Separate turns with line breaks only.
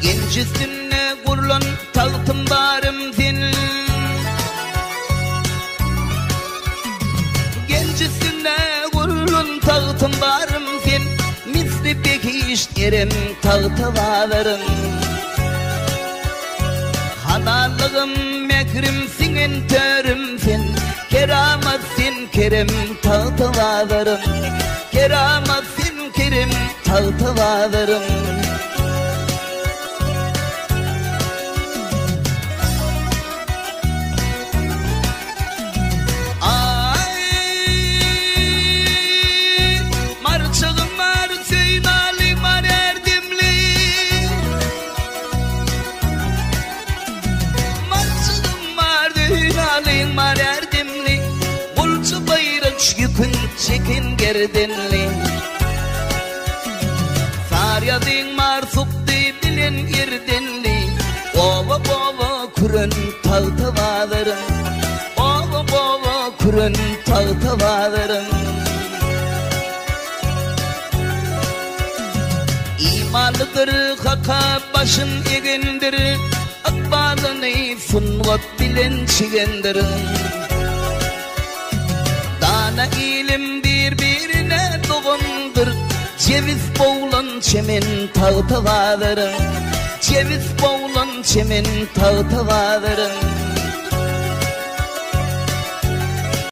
Genç üstüne kurulan tahtım barım senin. Genç üstüne kurulan tahtım barım sen. Misli bekiş derim tahta varırım. Hanalığım mekrim senin törüm sen. Keramat sen kerim tahta varırım. Keramat sen kerim tahta varırım. Yükün çekin gerdenli Saryadın marsupti bilen irdenli Ova bova kurun tahta varırım. Ova bova kurun tahta varırım. İmalıdır haka başın egendir. Akbalını sunvat bilen çigendir. Dana ilim birbirine doğundur. Ceviz boğulan çemen tahta varırım. Ceviz boğulan çemen tahta varırım.